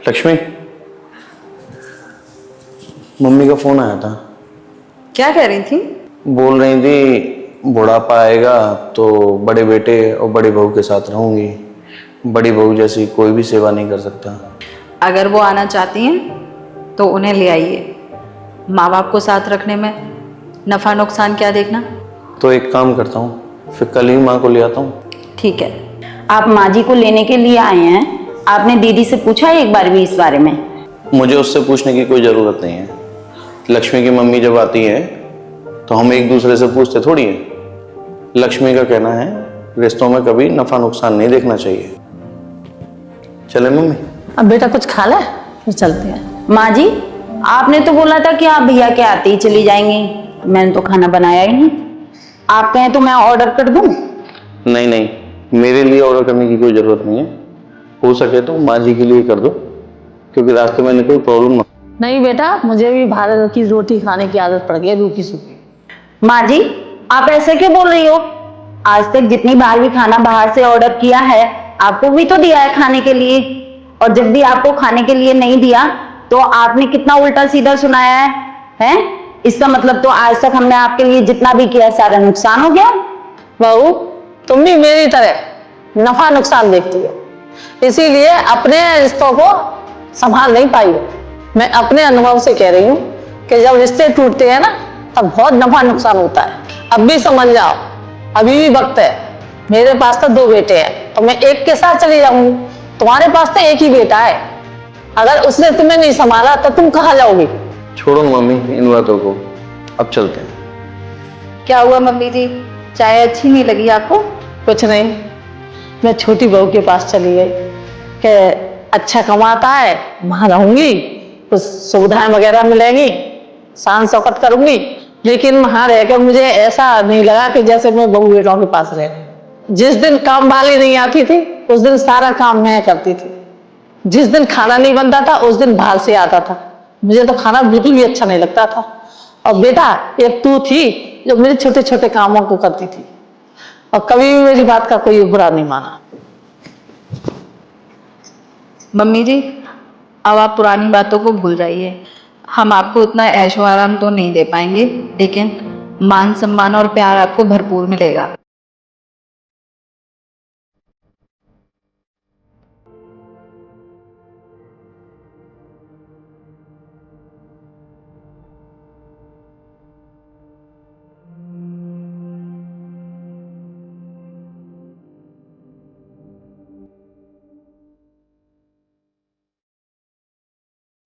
Lakshmi, mummy का phone आया था। क्या कह रही थी? बोल रही थी बुढ़ापा आएगा तो बड़े बेटे और बड़ी बहू के साथ रहूंगी। बड़ी बहू जैसी कोई भी सेवा नहीं कर सकता। अगर वो आना चाहती हैं तो उन्हें ले आइए। माँ बाप को साथ रखने में नफ़ा नुकसान क्या देखना। तो एक काम करता हूँ, फिर कल ही माँ को ले आता हूँ। ठीक है। आप माँ जी को लेने के लिए आए हैं, आपने दीदी से पूछा एक बार भी इस बारे में? मुझे उससे पूछने की कोई ज़रूरत नहीं है। लक्ष्मी की मम्मी जब आती है तो हम एक दूसरे से पूछते थोड़ी हैं। लक्ष्मी का कहना है रिश्तों में कभी नफ़ा नुकसान नहीं देखना चाहिए। चले मम्मी? अब बेटा कुछ खा ले, फिर चलते हैं। माँ जी, आपने तो बोला था कि आप भैया के आते ही चली जाएंगी। मैंने तो खाना बनाया ही नहीं। आप कहें तो मैं ऑर्डर कर दूं? नहीं नहीं, मेरे लिए ऑर्डर करने की कोई ज़रूरत नहीं है। हो सके तो माँ जी के लिए कर दो, क्योंकि रास्ते में कोई प्रॉब्लम ना। नहीं बेटा, मुझे भी बाहर की रोटी खाने की आदत पड़ गई है, रूखी सूखी। माँ जी, आप ऐसे क्यों बोल रही हो? आज तक जितनी बार भी खाना बाहर से ऑर्डर किया है, आपको भी तो दिया है खाने के लिए। और जब भी आपको खाने के लिए नहीं दिया तो आपने कितना उल्टा सीधा सुनाया है? इसका मतलब तो आज तक हमने आपके लिए जितना भी किया सारा नुकसान हो गया। बहू, तुम भी मेरी तरह नफा नुकसान देखती हो, इसीलिए अपने रिश्तों को संभाल नहीं पाई हो। मैं अपने अनुभव से कह रही हूँ कि जब रिश्ते टूटते हैं ना, तब बहुत नफा नुकसान होता है। अब भी समझ जाओ, अभी भी वक्त है। मेरे पास तो 2 बेटे हैं, तो मैं एक के साथ चली जाऊंगी। तुम्हारे पास तो एक ही बेटा है, अगर उसने तुम्हें नहीं संभाला तो तुम कहाँ जाओगी? छोड़ो मम्मी इन बातों को, अब चलते हैं। क्या हुआ मम्मी जी, चाय अच्छी नहीं लगी आपको? कुछ नहीं, मैं छोटी बहू के पास चली गई कि अच्छा कमाता है, वहां रहूंगी, कुछ सुविधाएं वगैरह मिलेंगी, शान शौकत करूंगी। लेकिन वहां रहकर मुझे ऐसा नहीं लगा कि जैसे मैं बहू बेटों के पास रह रही। जिस दिन काम वाली नहीं आती थी उस दिन सारा काम मैं करती थी। जिस दिन खाना नहीं बनता था उस दिन बाहर से आता था। मुझे तो खाना बिल्कुल भी अच्छा नहीं लगता था। और बेटा, एक तू थी जो मेरे छोटे छोटे कामों को करती थी और कभी भी मेरी बात का कोई बुरा नहीं माना। मम्मी जी, अब आप पुरानी बातों को भूल जाइए। हम आपको उतना ऐशो आराम तो नहीं दे पाएंगे, लेकिन मान सम्मान और प्यार आपको भरपूर मिलेगा।